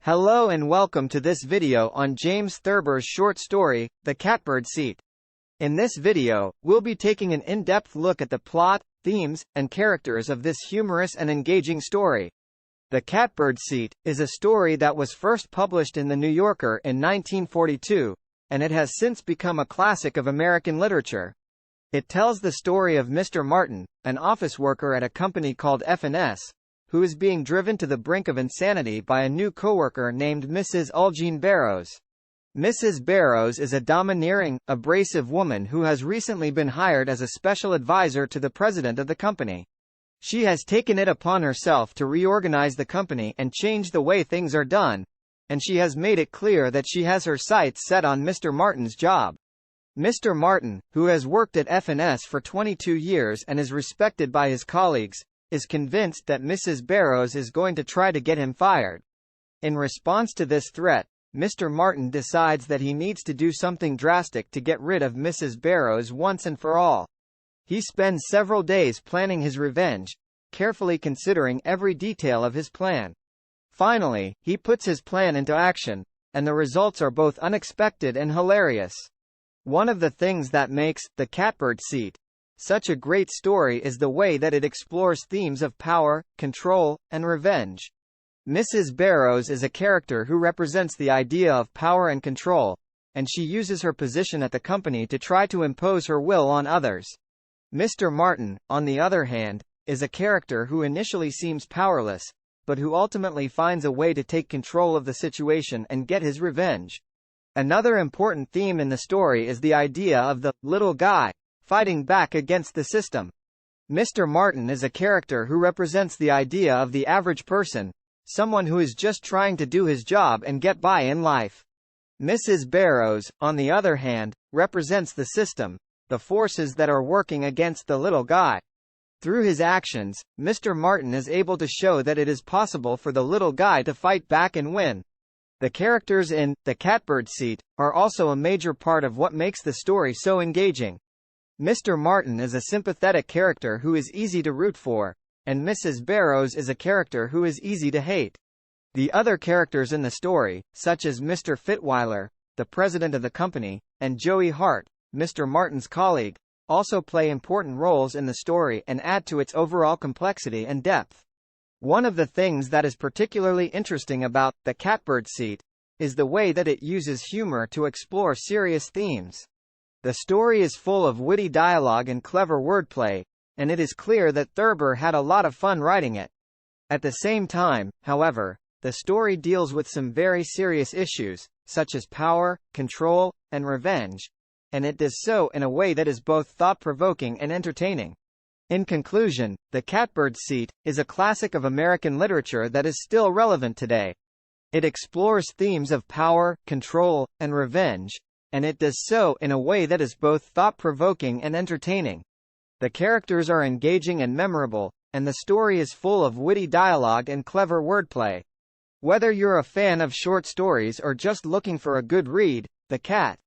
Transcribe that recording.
Hello and welcome to this video on James Thurber's short story, The Catbird Seat. In this video, we'll be taking an in-depth look at the plot, themes, and characters of this humorous and engaging story. The Catbird Seat is a story that was first published in The New Yorker in 1942, and it has since become a classic of American literature. It tells the story of Mr. Martin, an office worker at a company called F&S, who is being driven to the brink of insanity by a new coworker named Mrs. Ulgine Barrows. Mrs. Barrows is a domineering, abrasive woman who has recently been hired as a special advisor to the president of the company. She has taken it upon herself to reorganize the company and change the way things are done, and she has made it clear that she has her sights set on Mr. Martin's job. Mr. Martin, who has worked at F&S for 22 years and is respected by his colleagues, is convinced that Mrs. Barrows is going to try to get him fired. In response to this threat, Mr. Martin decides that he needs to do something drastic to get rid of Mrs. Barrows once and for all. He spends several days planning his revenge, carefully considering every detail of his plan. Finally, he puts his plan into action, and the results are both unexpected and hilarious. One of the things that makes The Catbird Seat such a great story is the way that it explores themes of power, control, and revenge. Mrs. Barrows is a character who represents the idea of power and control, and she uses her position at the company to try to impose her will on others. Mr. Martin, on the other hand, is a character who initially seems powerless, but who ultimately finds a way to take control of the situation and get his revenge. Another important theme in the story is the idea of the little guy fighting back against the system. Mr. Martin is a character who represents the idea of the average person, someone who is just trying to do his job and get by in life. Mrs. Barrows, on the other hand, represents the system, the forces that are working against the little guy. Through his actions, Mr. Martin is able to show that it is possible for the little guy to fight back and win. The characters in The Catbird Seat are also a major part of what makes the story so engaging. Mr. Martin is a sympathetic character who is easy to root for, and Mrs. Barrows is a character who is easy to hate. The other characters in the story, such as Mr. Fitweiler, the president of the company, and Joey Hart, Mr. Martin's colleague, also play important roles in the story and add to its overall complexity and depth. One of the things that is particularly interesting about The Catbird Seat is the way that it uses humor to explore serious themes. The story is full of witty dialogue and clever wordplay, and it is clear that Thurber had a lot of fun writing it. At the same time, however, the story deals with some very serious issues, such as power, control, and revenge, and it does so in a way that is both thought-provoking and entertaining. In conclusion, The Catbird Seat is a classic of American literature that is still relevant today. It explores themes of power, control, and revenge, and it does so in a way that is both thought-provoking and entertaining. The characters are engaging and memorable, and the story is full of witty dialogue and clever wordplay. Whether you're a fan of short stories or just looking for a good read, The Catbird